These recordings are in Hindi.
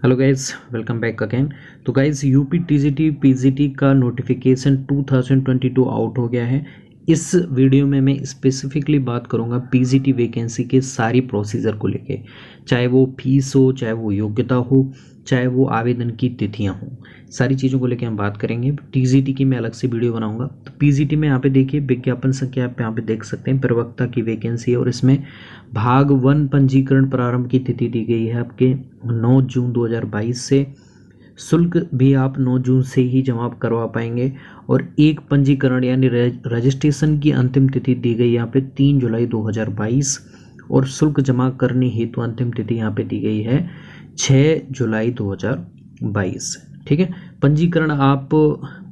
Hello guys, welcome back again. तो गाइज यूपी टीजीटी पीजीटी का नोटिफिकेशन 2022 आउट हो गया है। इस वीडियो में मैं स्पेसिफिकली बात करूंगा पीजीटी वैकेंसी के सारी प्रोसीजर को लेके, चाहे वो फीस हो, चाहे वो योग्यता हो, चाहे वो आवेदन की तिथियां हों, सारी चीज़ों को लेके हम बात करेंगे। टीजीटी की मैं अलग से वीडियो बनाऊंगा। तो पीजीटी में यहाँ पे देखिए विज्ञापन संख्या आप यहाँ पे देख सकते हैं, प्रवक्ता की वैकेंसी है और इसमें भाग 1 पंजीकरण प्रारंभ की तिथि दी गई है आपके 9 जून 2022 से। शुल्क भी आप 9 जून से ही जमा करवा पाएंगे और एक पंजीकरण यानी रजिस्ट्रेशन की अंतिम तिथि दी गई यहाँ पे 3 जुलाई 2022 और शुल्क जमा करने हेतु अंतिम तिथि यहाँ पे दी गई है 6 जुलाई 2022। ठीक है, पंजीकरण आप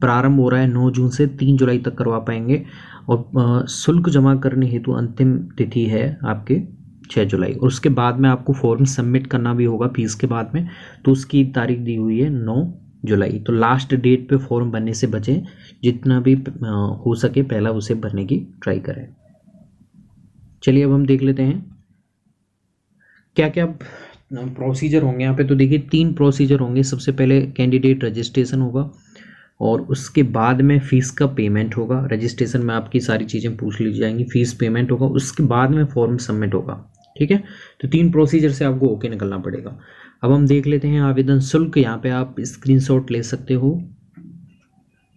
प्रारंभ हो रहा है 9 जून से 3 जुलाई तक करवा पाएंगे और शुल्क जमा करने हेतु अंतिम तिथि है आपके 6 जुलाई। और उसके बाद में आपको फॉर्म सबमिट करना भी होगा फीस के बाद में, तो उसकी तारीख दी हुई है 9 जुलाई। तो लास्ट डेट पे फॉर्म भरने से बचें, जितना भी हो सके पहला उसे भरने की ट्राई करें। चलिए अब हम देख लेते हैं क्या क्या प्रोसीजर होंगे यहाँ पे। तो देखिए 3 प्रोसीजर होंगे। सबसे पहले कैंडिडेट रजिस्ट्रेशन होगा और उसके बाद में फ़ीस का पेमेंट होगा। रजिस्ट्रेशन में आपकी सारी चीज़ें पूछ ली जाएंगी, फ़ीस पेमेंट होगा, उसके बाद में फॉर्म सबमिट होगा। ठीक है, तो 3 प्रोसीजर से आपको ओके निकलना पड़ेगा। अब हम देख लेते हैं आवेदन शुल्क। यहाँ पे आप स्क्रीनशॉट ले सकते हो,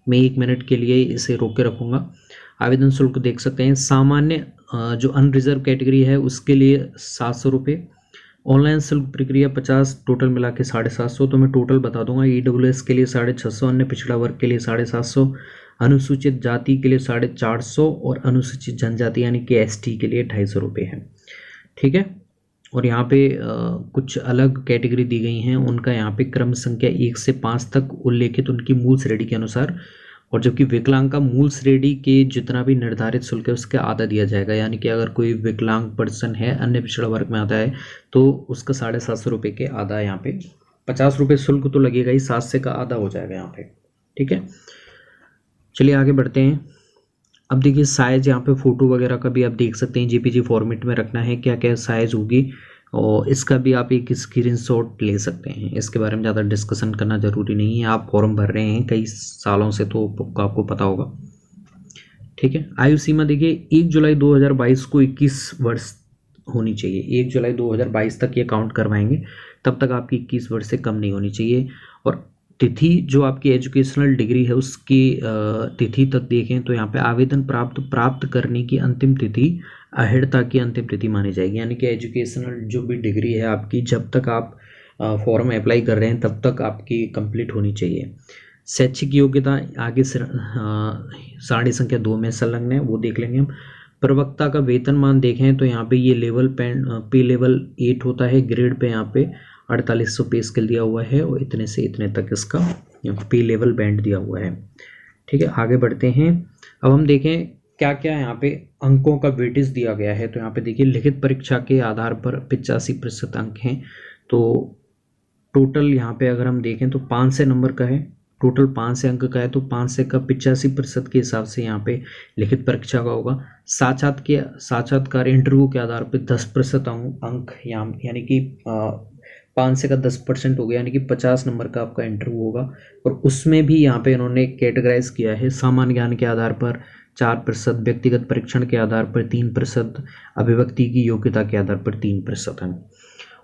मैं 1 मिनट के लिए इसे रोक के रखूँगा। आवेदन शुल्क देख सकते हैं। सामान्य जो अनरिजर्व कैटेगरी है उसके लिए 700 रुपये, ऑनलाइन शुल्क प्रक्रिया 50, टोटल मिला के 750। तो मैं टोटल बता दूंगा। EWS के लिए 650, अन्य पिछड़ा वर्ग के लिए 750, अनुसूचित जाति के लिए 450 और अनुसूचित जनजाति यानी कि ST के लिए 250 रुपये है। ठीक है, और यहाँ पे कुछ अलग कैटेगरी दी गई हैं, उनका यहाँ पे क्रम संख्या 1 से 5 तक उल्लेखित उनकी मूल श्रेणी के अनुसार। और जबकि विकलांग का मूल श्रेणी के जितना भी निर्धारित शुल्क है उसका आधा दिया जाएगा, यानी कि अगर कोई विकलांग पर्सन है, अन्य पिछड़ा वर्ग में आता है, तो उसका 750 रुपये के आधा यहाँ पे 50 रुपये शुल्क तो लगेगा ही, 7 से का आधा हो जाएगा यहाँ पे। ठीक है, चलिए आगे बढ़ते हैं। अब देखिए साइज़, यहाँ पे फ़ोटो वगैरह का भी आप देख सकते हैं, JPG फॉर्मेट में रखना है, क्या क्या साइज़ होगी और इसका भी आप एक स्क्रीनशॉट ले सकते हैं। इसके बारे में ज़्यादा डिस्कशन करना ज़रूरी नहीं है, आप फॉर्म भर रहे हैं कई सालों से तो आपको पता होगा। ठीक है, आयु सीमा देखिए 1 जुलाई 2022 को 21 वर्ष होनी चाहिए। 1 जुलाई 2022 तक ये काउंट करवाएंगे, तब तक आपकी 21 वर्ष से कम नहीं होनी चाहिए। और तिथि जो आपकी एजुकेशनल डिग्री है उसकी तिथि तक देखें तो यहाँ पे आवेदन प्राप्त करने की अंतिम तिथि अहिड़ता की अंतिम तिथि मानी जाएगी, यानी कि एजुकेशनल जो भी डिग्री है आपकी, जब तक आप फॉर्म अप्लाई कर रहे हैं तब तक आपकी कंप्लीट होनी चाहिए। शैक्षिक योग्यता आगे से सारणी संख्या 2 में संलग्न है, वो देख लेंगे हम। प्रवक्ता का वेतनमान देखें तो यहाँ पे ये लेवल पे लेवल 8 होता है, ग्रेड पे यहाँ पे 4800 पे स्केल दिया हुआ है और इतने से इतने तक इसका पे लेवल बैंड दिया हुआ है। ठीक है, आगे बढ़ते हैं। अब हम देखें क्या क्या यहाँ पे अंकों का वेटेज दिया गया है। तो यहाँ पे देखिए लिखित परीक्षा के आधार पर 85% अंक हैं। तो टोटल यहाँ पे अगर हम देखें तो 5 से नंबर का है, टोटल 5 से अंक का है, तो 5 से का 85% के हिसाब से यहाँ पे लिखित परीक्षा का होगा। साक्षात्कार इंटरव्यू के आधार पे 10% अंक यहाँ, यानी कि 5 से का 10% हो गया, यानी कि 50 नंबर का आपका इंटरव्यू होगा। और उसमें भी यहाँ पे इन्होंने कैटेगराइज किया है, सामान्य ज्ञान के आधार पर 4%, व्यक्तिगत परीक्षण के आधार पर 3%, अभिव्यक्ति की योग्यता के आधार पर 3% अंक,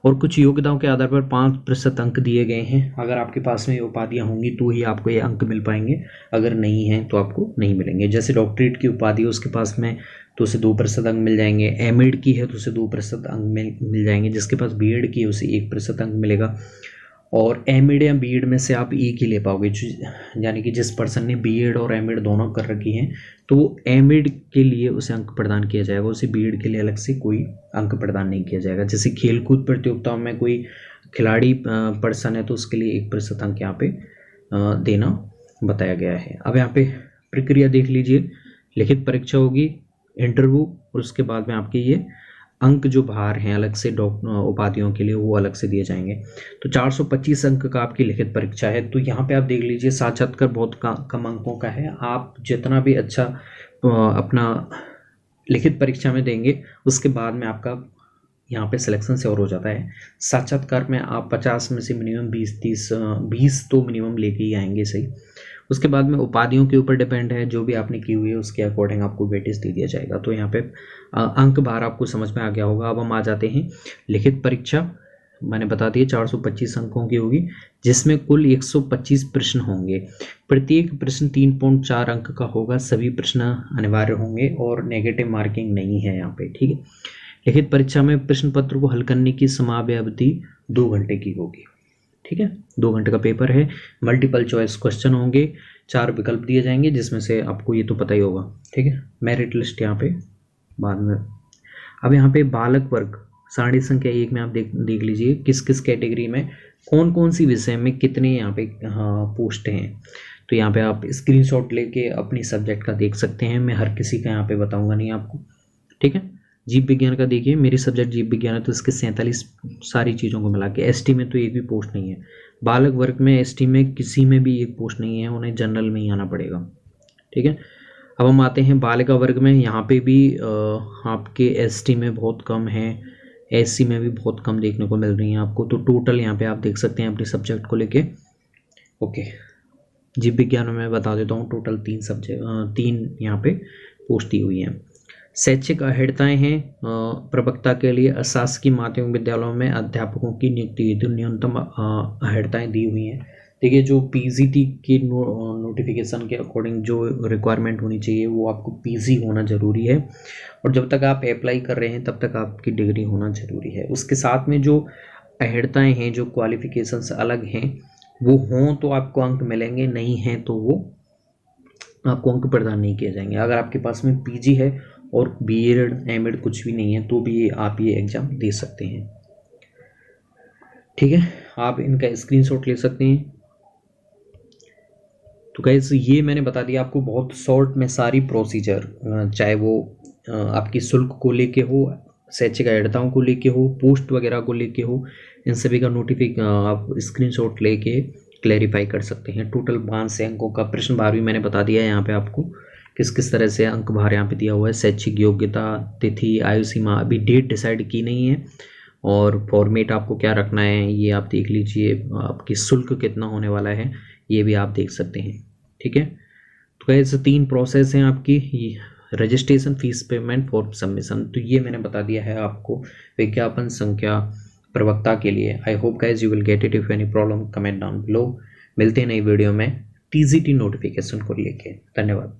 और कुछ योग्यताओं के आधार पर 5% अंक दिए गए हैं। अगर आपके पास में ये उपाधियाँ होंगी तो ही आपको ये अंक मिल पाएंगे, अगर नहीं हैं तो आपको नहीं मिलेंगे। जैसे डॉक्टरेट की उपाधि है उसके पास में तो उसे 2% अंक मिल जाएंगे, एमएड की है तो उसे 2% अंक मिल जाएंगे, जिसके पास बीएड की है उसे 1% अंक मिलेगा। और एमएड या बीएड में से आप एक ही ले पाओगे, यानी कि जिस पर्सन ने बीएड और एमएड दोनों कर रखी हैं तो वो एमएड के लिए उसे अंक प्रदान किया जाएगा, उसे बीएड के लिए अलग से कोई अंक प्रदान नहीं किया जाएगा। जैसे खेलकूद प्रतियोगिताओं में कोई खिलाड़ी पर्सन है तो उसके लिए 1% अंक यहाँ पे देना बताया गया है। अब यहाँ पे प्रक्रिया देख लीजिए, लिखित परीक्षा होगी, इंटरव्यू, और उसके बाद में आपके ये अंक जो बाहर हैं अलग से उपाधियों के लिए वो अलग से दिए जाएंगे। तो 425 अंक का आपकी लिखित परीक्षा है। तो यहाँ पे आप देख लीजिए साक्षात्कार बहुत कम अंकों का है। आप जितना भी अच्छा अपना लिखित परीक्षा में देंगे उसके बाद में आपका यहाँ पे सिलेक्शन से और हो जाता है। साक्षात्कार में आप 50 में से मिनिमम 20 तो मिनिमम लेके ही आएंगे सही। उसके बाद में उपाधियों के ऊपर डिपेंड है, जो भी आपने की हुई है उसके अकॉर्डिंग आपको वेटेज दे दिया जाएगा। तो यहाँ पे अंक भार आपको समझ में आ गया होगा। अब हम आ जाते हैं लिखित परीक्षा। मैंने बता दिया 425 अंकों की होगी, जिसमें कुल 125 प्रश्न होंगे। प्रत्येक प्रश्न 3.4 अंक का होगा। सभी प्रश्न अनिवार्य होंगे और नेगेटिव मार्किंग नहीं है यहाँ पे, ठीक है। लिखित परीक्षा में प्रश्न पत्र को हल करने की समाप्य अवधि 2 घंटे की होगी, ठीक है। 2 घंटे का पेपर है। मल्टीपल चॉइस क्वेश्चन होंगे, 4 विकल्प दिए जाएंगे, जिसमें से आपको ये तो पता ही होगा, ठीक है। मेरिट लिस्ट यहाँ पे बाद में। अब यहाँ पे बालक वर्ग सारणी संख्या 1 में आप देख लीजिए किस किस कैटेगरी में कौन कौन सी विषय में कितने यहाँ पे पोस्ट हैं। तो यहाँ पे आप स्क्रीनशॉट लेके अपनी सब्जेक्ट का देख सकते हैं। मैं हर किसी का यहाँ पे बताऊंगा नहीं आपको, ठीक है। जीव विज्ञान का देखिए, मेरी सब्जेक्ट जीव विज्ञान है तो इसके 47 सारी चीज़ों को मिला के। एसटी में तो एक भी पोस्ट नहीं है। बालक वर्ग में एसटी में किसी में भी एक पोस्ट नहीं है, उन्हें जनरल में ही आना पड़ेगा, ठीक है। अब हम आते हैं बालिका वर्ग में। यहाँ पे भी आपके एसटी में बहुत कम है, एससी में भी बहुत कम देखने को मिल रही है आपको। तो टोटल यहाँ पे आप देख सकते हैं अपने सब्जेक्ट को लेके, ओके। जीव विज्ञान में मैं बता देता हूँ टोटल 3 यहाँ पे पोस्ट दी हुई हैं। शैक्षिक अहर्ताएँ हैं प्रवक्ता के लिए। अशासकीय माध्यमिक विद्यालयों में अध्यापकों की नियुक्ति हेतु न्यूनतम अहर्ताएँ दी हुई हैं। देखिए जो पीजीटी की नोटिफिकेशन के अकॉर्डिंग जो रिक्वायरमेंट होनी चाहिए वो आपको पीजी होना ज़रूरी है, और जब तक आप अप्लाई कर रहे हैं तब तक आपकी डिग्री होना ज़रूरी है। उसके साथ में जो अहर्ताएँ हैं, जो क्वालिफिकेशंस अलग हैं, वो हों तो आपको अंक मिलेंगे, नहीं हैं तो वो आपको अंक प्रदान नहीं किए जाएंगे। अगर आपके पास में पीजी है और बीएड एमएड कुछ भी नहीं है तो भी आप ये एग्ज़ाम दे सकते हैं, ठीक है। आप इनका स्क्रीनशॉट ले सकते हैं। तो गाइस ये मैंने बता दिया आपको बहुत शॉर्ट में सारी प्रोसीजर, चाहे वो आपकी शुल्क को लेके हो, शैक्षिक अहर्ताओं को लेके हो, पोस्ट वगैरह को लेके हो, इन सभी का आप स्क्रीनशॉट लेके क्लैरिफाई कर सकते हैं। टोटल 52 अंकों का प्रश्न भार भी मैंने बता दिया है यहाँ पे आपको किस किस तरह से अंक भार यहाँ पे दिया हुआ है। शैक्षिक योग्यता, तिथि, आयु सीमा, अभी डेट डिसाइड की नहीं है, और फॉर्मेट आपको क्या रखना है ये आप देख लीजिए। आपकी शुल्क कितना होने वाला है ये भी आप देख सकते हैं, ठीक है। तो ऐसे 3 प्रोसेस हैं आपकी, registration, fees payment, form submission. तो ये मैंने बता दिया है आपको विज्ञापन संख्या प्रवक्ता के लिए। I hope guys you will get it. If any problem comment down below. मिलते हैं नई वीडियो में टीजीटी नोटिफिकेशन को लेके। धन्यवाद।